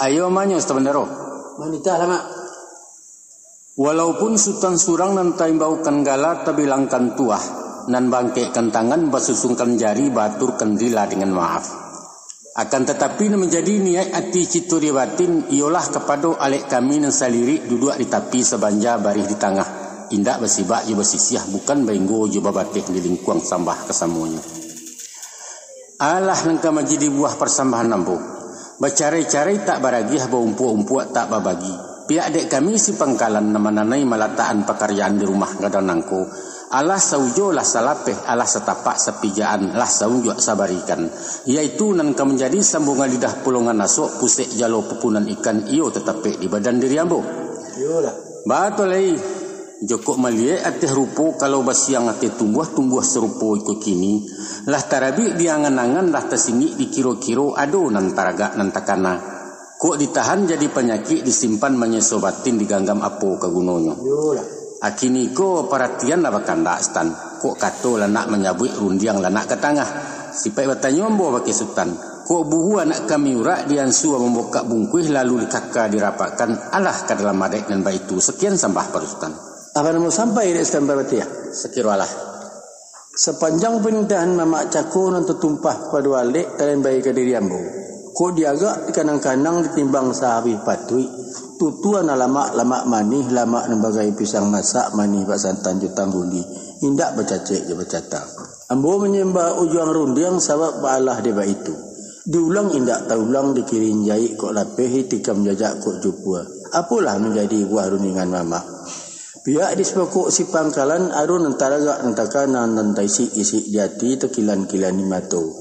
Ayo manyo sebenarnya. Manita lama. Walaupun sultan surang nan taimbaukan gala tabilangkan tuah nan bangkaikan tangan basusungkan jari baturkan rila dengan maaf. Akan tetapi menjadi niat hati cituri batin ialah kepada alek kami nan saliri duduk di tepi sebanja barih di tengah. Indak bersibak je bersisiah bukan bainggo je babatih di lingkuang sambah kesamunya. Allah nangka menjadi buah persambahan nampu. Bercarai-carai tak baragiah berumpu-umpu tak babagi. Pihak dek kami si pangkalan nama-nanai malataan pekerjaan di rumah gadanangku. Allah saujo lah salapeh, Allah setapak sepijaan, lah saujo sabarikan. Iaitu nan ka menjadi sambungan lidah pulungan nasuk pusik jalo pupunan ikan iyo tetapi di badan diri ambo. Iyalah. Batolai. Jokok malie atih rupo kalau basiang atih tumbuh serupo ikut kini. Lah tarabi diangan-angan lah tersini dikiro-kiro ado nan taraga nan takana. Kok ditahan jadi penyakit disimpan menyesobatin diganggam apo kagunonyo. Akini ko perhatian lah bakanda stan. Kok kato lah nak menyabui rundiang lah nak ke tangah. Sipai bertanya ambo baki sultan. Kok buhu anak kami urak diansu membuka bungkuih lalu dikaka dirapatkan alah ke dalam madek dan baitu. Sekian sambah perustan. Apa nama sampai di Istanbul ya? Sekiranya sepanjang perintahan Mamak Cako nanti tumpah pada walik kalian bayi ke diri ambo. Kok diagak kanang-kanang ditimbang sahabi patui. Tutuan lama manih lama nembagai pisang masak manih bak santan jutang buli. Indak bercacik je bercata. Ambo menyembah ujung rundiang sabab baalah deba itu. Diulang indak taulang dikirin jahit kok lapeh tikam jajak kok jupua. Apalah menjadi buah runingan Mamak. Pihak di sepokok si pangkalan arun antara gak nantakanan nantai isi jati tekilan-kilan di mato.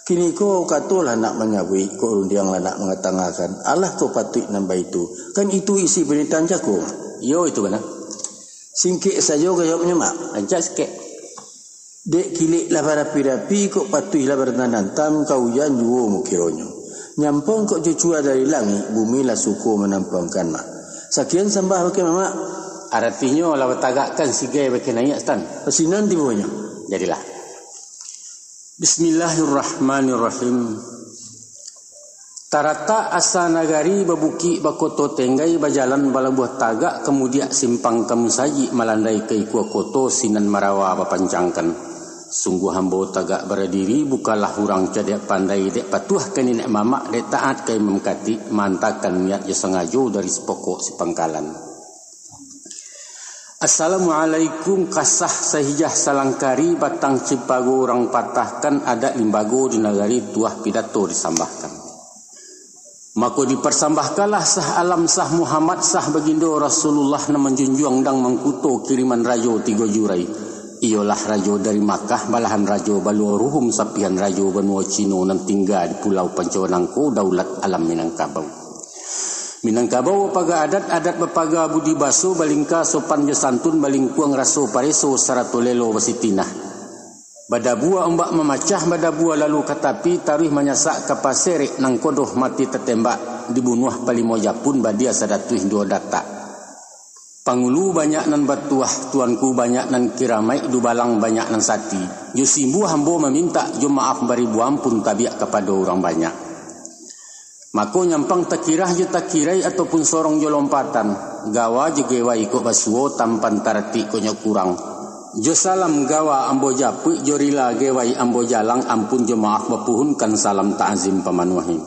Kini ko katolah nak menyabui ko rundiang lah nak mengatangahkan. Allah ko patut nambah itu. Kan itu isi perintahan Cako. Yo itu benar. Singkik saja gayaknya mak. Ajak sikit. Dek kilik lah barapi-rapi kok patuh lah bertanam kau yan juo mukironyo. Nyampong kok cucua dari langit bumi lah suku menampangkan mak. Sekian sambah pakai mamak. Artinya lah bertagakkan sigai bagi naik stan. Pesinan tibunya. Jadilah. Bismillahirrahmanirrahim. Tarata asa nagari babuki bakoto tenggai bajalan balabuh tagak kemudian simpang kamusaji malandai ke ikua koto sinan marawa bapancangkan. Sungguh hambo tagak berdiri bukalah hurang cadek pandai dek patuh ke nenek mamak dek taat ke memkati mantakan niat ya sengajo dari sepokok si pangkalan. Assalamualaikum kasah sahijah salangkari batang cipago orang patahkan adat limbago di nagari tuah pidato disambahkan. Maka dipersambahkanlah sah alam sah Muhammad sah bagindo Rasulullah na menjunjung dang mengkuto kiriman rajo 3 jurai. Ialah rajo dari Makkah balahan rajo baluruhum sapian rajo benua Cino nan tinggal di pulau Pancawanangko daulat alam Minangkabau. Minangkabau paga adat bepaga budi baso balingka sopan je santun balingkuang raso pareso saratolelo basitinah. Badabua ombak memacah badabua lalu katapi tarih menyasak kapaserek nang kodoh mati tertembak dibunuh palimoja pun badia sadatuih 2 data. Pangulu banyak nan batuah tuanku banyak nan kiramai dubalang banyak nan sati. Yusimbu hambo meminta jo maaf baribu ampun tabiak kepada orang banyak. Mako nyampang takirah je takirai ataupun sorong je lompatan. Gawa je gewa ikut basuo tampan tarati konya kurang. Jo salam gawa ambo japui jo rila gewai ambo jalang ampun jo maaf bapuhunkan salam ta'zim pamanuahi.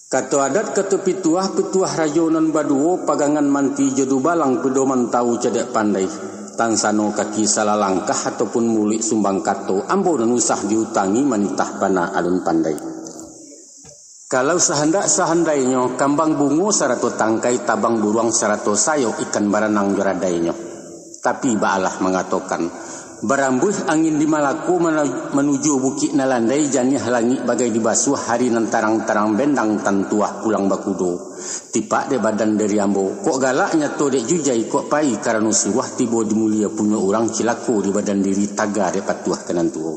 Kato adat kato pituah rajonan baduo pagangan manti jo dubalang pedoman tahu cedek pandai. Tansano kaki salah langkah ataupun mulik sumbang kato ambo dan usah diutangi manitah pana alun pandai. Kalau sehandainya kambang bungo sarato tangkai tabang buruang sarato sayo ikan baranang joradainya. Tapi baalah mengatakan barambuh angin di Malako menuju bukit nalandai janiah langit bagai dibasuh hari nan tarang-tarang bendang tantuah pulang bakudo. Tipak de badan dari ambo kok galaknya to dek jujai kok pai karena suah tibo di mulia punya orang cilaku di badan diri taga de patuah kenan tuo.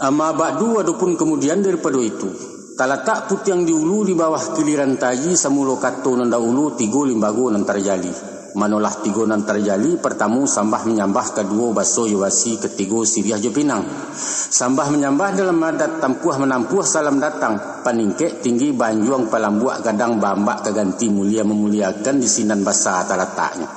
Ama ba'du adapun kemudian daripada itu talatak putih yang diulu di bawah kiliran taji samulo kato nan dahulu tigo limbago nan terjali. Manolah tigo nan terjali pertama sambah menyambah kedua baso yowasi ketigo siriah jopinang. Sambah menyambah dalam adat tampuah menampuah salam datang paningkek tinggi banjuang palambuak gadang bambak keganti mulia memuliakan di sinan basa talataknya.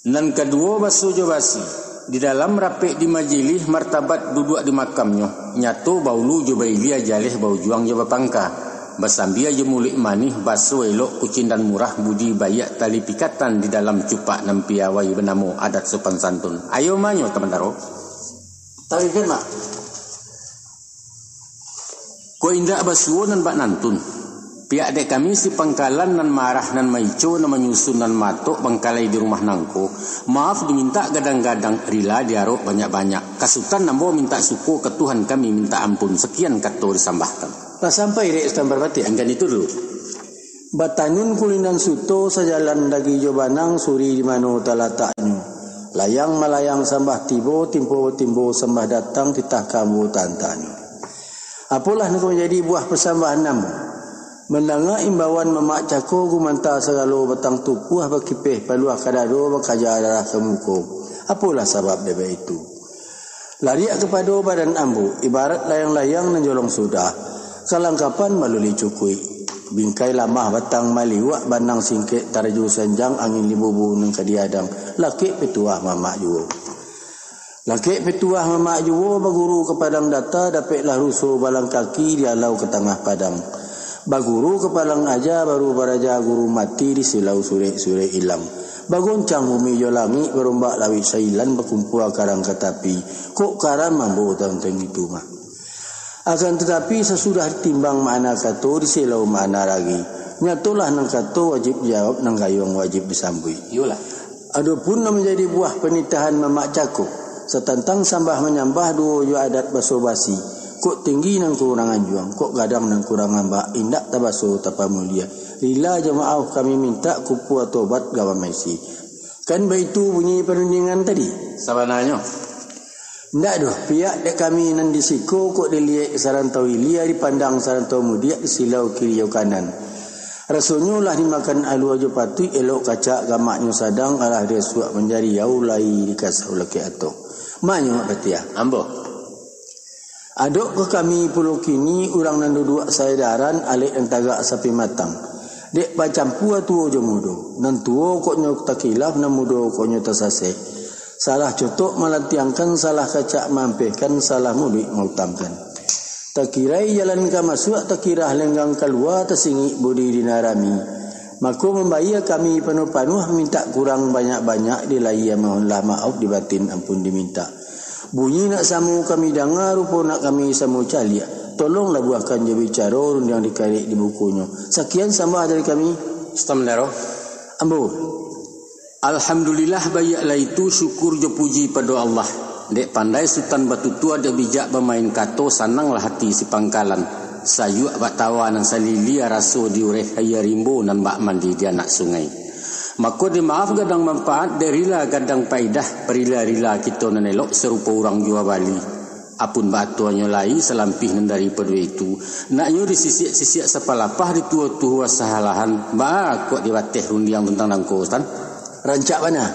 Nan kedua baso yowasi di dalam rapek di majelis martabat duduk di makamnya nyato baulu jo bailia jaleh bau juang jo bapangka basambia jo mulik manih baso elok kucing dan murah budi bayak tali pikatan di dalam cupak nampiawai benamu adat sopan santun. Ayo manyo teman daro Tahu kan mak ko indak basuo nan bak nantun pihak dek kami si pangkalan nan marah nan maico nan menyusun nan matok bangkalai di rumah nangko. Maaf diminta gadang-gadang rila diarok banyak-banyak. Kasutan nambo minta suku ke Tuhan kami minta ampun. Sekian kato disambahkan. Nah sampai rek setambar batik. Enggan itu dulu. Batanun kulinan suto sajalan dagi jobanang suri di mano talataknya. Layang malayang sambah tibo timbo sambah datang titah kamu tantani. Apalah nak menjadi buah persambahan nama. Mendengar imbauan mamak cako gumanta segalo batang tupuh bakipeh paluah kadado bakaja darah kemuko. Apalah sebab deba itu? Lariak kepada badan ambu ibarat layang-layang nanjolong sudah. Kalangkapan maluli cukui. Bingkai lamah batang maliwak bandang singkit tarju senjang angin libubu nang kadiadang. Laki petuah mamak juwo. Laki petuah mamak juwo baguru ke padang data dapatlah rusuh balang kaki dialau ke tengah padang. Baguru kepalang aja baru baraja guru mati di silau sure ilang. Bagoncang bumi jolangi berombak lawi sailan berkumpul karang katapi. Kok karam mambo tentang itu mah. Akan tetapi sesudah timbang mana kato di silau mana lagi. Nyatulah nang kato wajib jawab nang gayung wajib disambui. Yolah. Adapun menjadi buah penitahan mamak cakuk. Setentang sambah menyambah dua jo adat baso basi. Kok tinggi nang kurangan juang, kok gadang nang kurangan bak, indak tabaso tapa mulia. Lila jemaah kami minta kupu tobat gawa mesi. Kan baitu bunyi perundingan tadi. Sabananya. Ndak doh, pihak dek kami nan disiko kok dilihat sarantau ilia dipandang sarantau mudia silau kiri kanan. Rasanya lah dimakan alu aja patu elok kaca gamaknya sadang alah dia suak menjadi yaulai dikasau laki ato. Maknya betia. Ambo. Adok ke kami pulau kini orang nan duduk saedaran alik yang tagak sapi matang. Dek pacampu tuo jo mudo. Nan tuo kok nyok takilaf nan mudo kok nyok tasase. Salah cotok malatiangkan, salah kacak mampehkan, salah mudik ngutangkan. Takirai jalan ka masuk, takirah lenggang keluar tersingi budi dinarami. Maka membayar kami panuh-panuh minta kurang banyak-banyak dilaya mohonlah maaf di batin ampun diminta. Bunyi nak samu kami dengar, rupa nak kami samu calia. Tolonglah buahkan je bicara yang dikarik di bukunya. Sekian sambah dari kami. Stamdaro. Ambo. Alhamdulillah bayaklah itu syukur je puji pada Allah. Dek pandai sultan batu tua ada bijak bermain kato sananglah hati si pangkalan. Sayuk bak tawa nan salilia raso diureh haya rimbo nan bak mandi di anak sungai. Maka dia maaf gadang manfaat darilah gadang paidah perila-rila kita nan elok serupa orang jua Bali. Apun batuannya lai selampih nan daripada itu. Naknya disisiak-sisiak sepalapah di tua-tua sahalahan. Ba kok dibatih rundiang tentang nangko Ustaz. Rancak mana?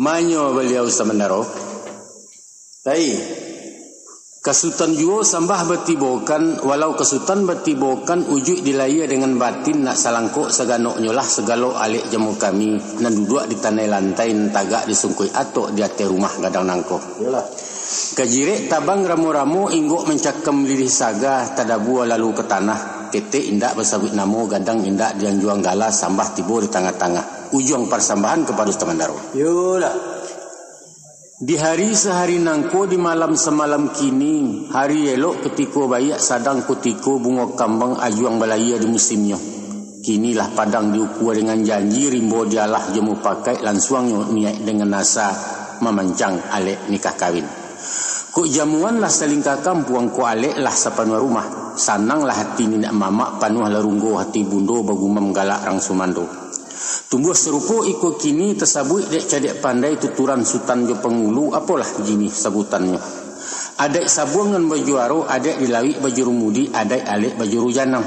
Manyo beliau samandaro. Tai kasutan juo sambah betibokan walau kasutan betibokan ujuk dilaya dengan batin nak salangkok seganok nyolah segalo alik jamu kami nan duduk di tanah lantai tagak disungkui atok di ate rumah gadang nangko. Yalah. Kajirek tabang ramu-ramu inggok mencakam lirih saga tadabu lalu ke tanah. Tete indak bersabit namo gadang indak diang juang galas sambah tibo di tengah-tengah. Ujung persambahan kepada Tamandaro. Yolah. Di hari sehari nangko di malam semalam kini, hari elok ketiko bayak sadang kutiko bunga kambang ajuang balaya di musimnya. Kinilah padang diukur dengan janji rimbo dialah jemu pakai lansuangnya niat dengan nasa memancang alek nikah kawin. Kok jamuan lah selingkah kampuang ko alek lah sapanua rumah. Sanang lah hati ninak mamak panuh larunggo hati bundo bagumam galak rang sumando. Tumbuh serupo iko kini tersabut dek cadek pandai tuturan sultan jo pengulu apalah jini sebutannya. Adek sabungan baju aro, adek dilawik baju rumudi, adek alek baju rujanang.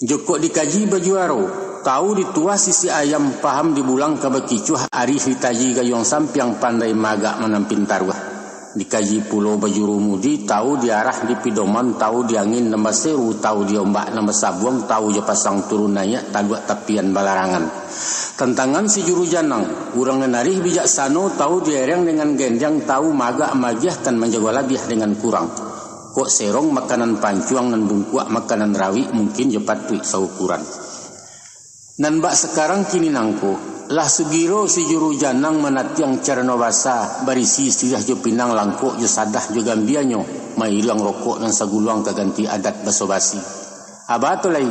Jokok dikaji baju aro, tahu ditua sisi ayam paham dibulang kabakicuh arif ditaji gayong sampiang pandai magak menampin tarwah. Dikaji pulau baju rumudi, tahu diarah di pidoman, tahu diangin nambah seru, tahu diombak nambah sabuang, tahu je pasang turun naik, taduak tapian balarangan. Tantangan si juru janang, urang narih bijaksano, tahu diereng dengan gendang, tahu magak magiah kan menjaga labiah dengan kurang. Kok serong makanan pancuang dan bungkuak makanan rawi mungkin je patui saukuran. Nan bak sekarang kini nangko. Lah sugiro si juru janang menatiang carano basa barisi sirah jo pinang langkok jo sadah jo gambianyo mailang rokok dan saguluang kaganti adat baso basi. Abato lain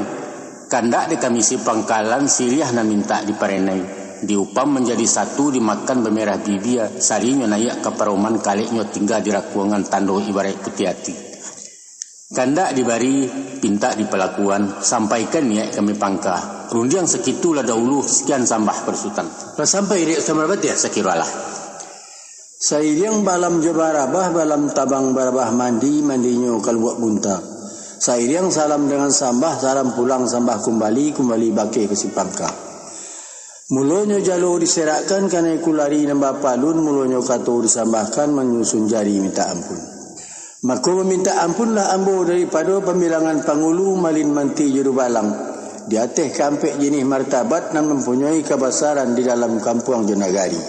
kandak de kamisi pangkalan sirih na minta diparenai diupam menjadi satu dimakan bemerah bibia sarinyo nayak kaparoman kaleknyo tinggal di rakuangan tando ibarat putih hati. Kandak dibari, pinta di pelakuan, sampaikan niat kami pangkah. Rundiang sekitulah dahulu sekian sambah persutan. Sampai dia sama berarti ya? Sekiralah. Sairiang balam jabarabah, balam tabang barabah mandinyo kalbuak bunta. Sairiang salam dengan sambah, salam pulang sambah kembali baki ke si pangkah. Mulonyo jalo diserakkan karena kulari nambah palun, mulonyo kato disambahkan menyusun jari minta ampun. Maka meminta ampunlah ambo daripada pembilangan pangulu malin manti juru balang. Di atas kampek jenis martabat dan mempunyai kebesaran di dalam kampung Jonagari.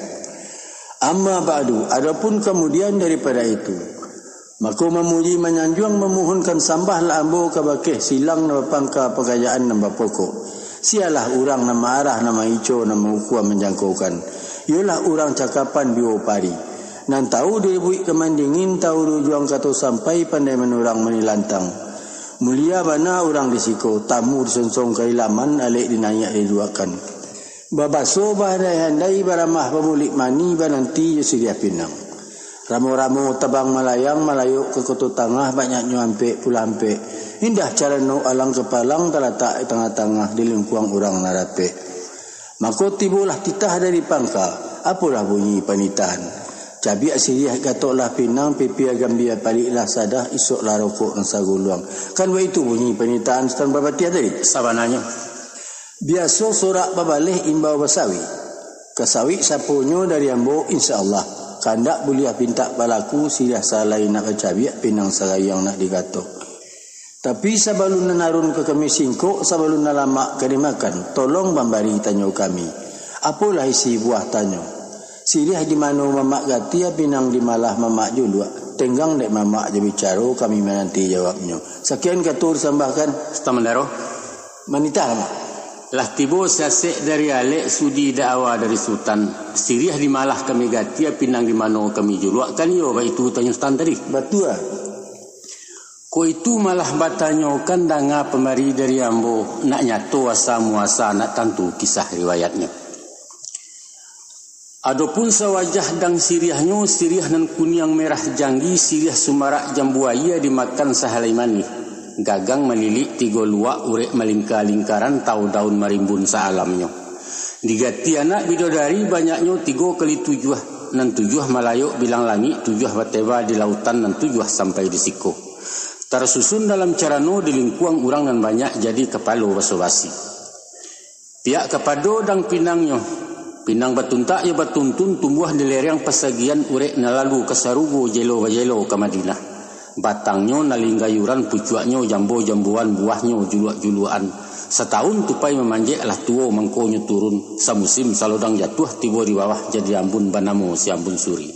Amma ba'du, adapun kemudian daripada itu, maka memuji menyanjung memohonkan sambahlah ambo kabakeh silang nama pangka pegayaan nama pokok. Sialah orang nama arah nama ico nama ukuan menjangkaukan. Ialah orang cakapan biopari. Nan tahu dia buik kemandingin, tahu rujuang kata sampai pandai menurang menilantang. Mulia bana orang disiko, tamu disonsong keilaman, alik dinayak diduakan. Babaso bahadai-handai baramah pemulik mani, bananti yusidia pinang. Ramo-ramo tabang malayang, malayuk ke koto tangah, banyak nyuampe, pulampe. Indah cara no alang kepalang, terletak tengah-tengah di lingkuang orang narape. Maka tibulah titah dari pangka, apalah bunyi panitahan. Cabi asiriah gatoklah pinang, pipi agambia paliklah sadah, isoklah rokok dan saguluang. Kan itu bunyi penitaan setan babatia tadi? Sabananya. Biasa sorak babalih imbau basawi. Kasawi sapunyo dari ambo insyaAllah. Kandak boleh pinta balaku sirah salai nak cabi pinang sarayang nak digatok. Tapi sabalun narun ke kami singkok, sabalun lama kami makan, tolong bambari tanyo kami. Apalah isi buah tanyo? Sirih di mana mamak gatia pinang di malah mamak julua. Tenggang dek mamak je bicara kami menanti jawabnya. Sekian katur sambahkan. Stamandaro. Manita lama. Lah tibo sasek dari alek sudi dakwa dari sultan. Sirih di malah kami gatia pinang di mana kami julua. Kan yo ba itu tanya sultan tadi. Betul. Ko itu malah batanyo kan danga pemari dari ambo nak nyato asa muasa nak tantu kisah riwayatnya. Adapun sawajah dang siriahnya, siriah nan kuniang merah janggi, siriah sumarak jambuaya dimakan sahalai mani. Gagang melilik tiga luak urek malingka lingkaran tau daun marimbun saalamnya. Digati anak bidodari banyaknya 3 kali 7. Nan 7 malayuk bilang langit, 7 bateba di lautan, nan 7 sampai di siko. Tersusun dalam carano di lingkuang urang nan banyak jadi kepalo basa-basi. Pihak kepado dang pinangnya. Pinang batuntak ya batuntun tumbuh di lereng pesagian urek nalalu kesarugo jelo bajelo ke Madinah. Batangnya nalinggayuran pucuaknya jambu-jambuan buahnya juluak-juluan. Setahun tupai memanjek lah tuo mangkonyo turun. Samusim salodang jatuh tiba di bawah jadi ambun banamo si ambun suri.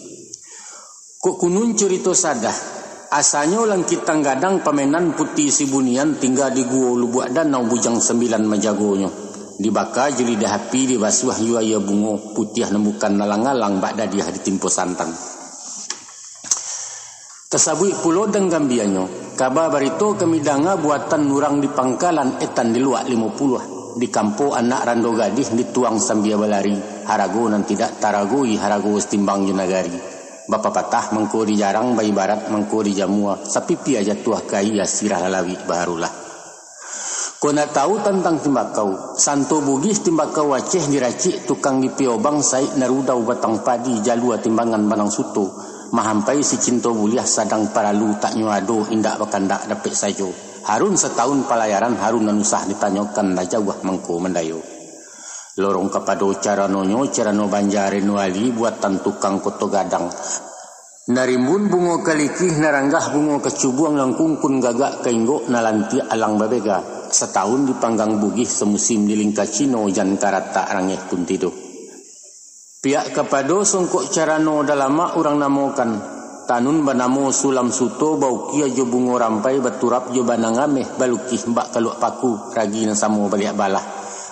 Kok kunun cerita sadah. Asalnya langkit tanggadang pamenan putih si bunian tinggal di gua lubuak danau bujang 9 majagonyo. Dibakar jeli dahapi dibasuh yuaya bungo putih nembukan nalang-alang bak dadiah ditimpo santan. Tersabui pulau dan gambianyo. Kabar barito kami danga buatan nurang di pangkalan etan di luak 50. Di kampo anak rando gadih dituang sambia balari. Harago nan tidak taragoi harago setimbang Jonagari. Bapa patah mengko di jarang bayi barat mengko di jamua. Sapipi aja tuah kai sirah lalawi baharulah. Kau nak tahu tentang timbakau? Santo bugis timbakau Aceh diracik tukang di piobang Said narudau batang padi jalua timbangan banang suto. Mahampai si cinto buliah sadang paralu tak nyuado indak bakandak dapet sajo. Harun setahun pelayaran Harun nanusah ditanyakan dah jauh mengko mendayo. Lorong kapado caranonyo carano banjare nuali buatan tukang koto gadang. Narimbun bungo kalikih naranggah bungo kecubuang langkungkun gagak kainggo nalanti alang babega. Setahun dipanggang bugih semusim di lingka Cino jan karata rangeh kuntido. Pihak kapado songkok carano dalama orang namokan. Tanun banamo sulam suto bau kia jo bungo rampai baturap jo banangameh balukih mbak kaluk paku ragi na samo baliak balah.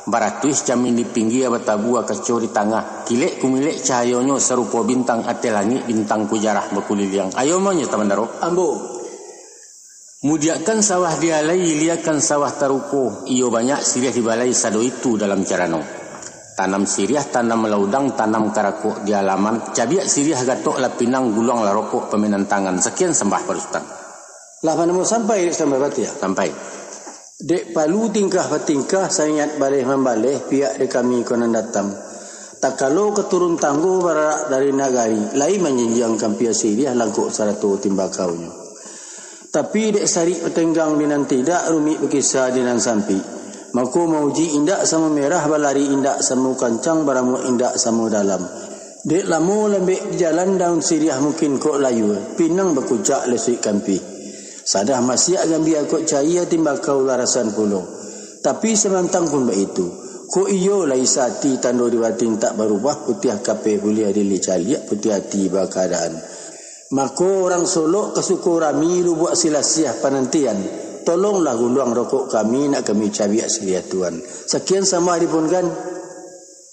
Baratuis camin di pinggir batabua keco di tangah. Kilek kumilek cahayonyo serupa bintang ate langit bintang kujarah berkuliliang. Ayo maunya teman daro. Ambo. Mudiakan sawah dialai, liakan sawah taruko. Iyo banyak siriah dibalai sado itu dalam carano. Tanam siriah, tanam laudang, tanam karakok di halaman. Cabiak siriah gatok la pinang guluang la rokok pemenan tangan. Sekian sembah perustan. Lah mana mau sampai sampai berarti ya? Sampai. Dek palu tingkah bertingkah sangat balih membalih pihak de kami konan datang. Tak kalau keturun tangguh barak dari nagari, lain menjenjang kampia Syriah langkuk 100 timbakaunya. Tapi dek sari petenggang dinan tidak rumit berkisah dinan sampi. Maku mauji indak sama merah balari indak sama kancang baramu indak sama dalam. Dek lamu lembek jalan daun Syriah mungkin kok layu, pinang berkucak lesik kampi. Sadah masih gambia kok cahaya timbakau larasan pulau. Tapi semantang pun begitu. Ko iyo lai sati tando diwatin tak berubah putih kape boleh adili caliak putih hati bakadaan. Mako orang Solo kesukurami lu buat silasiah panantian. Tolonglah guluang rokok kami nak kami cabiak selia tuan. Sekian sama dipun kan.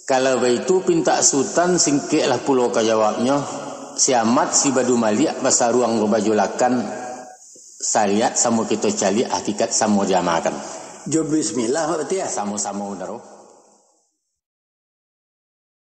Kalau begitu pinta sultan singkeklah pulau kajawabnya. Siamat si badu maliak bahasa ruang berbajulakan saliat sama kita caliak hakikat sama diamakan. Jom bismillah berarti ya. Sama-sama udaro.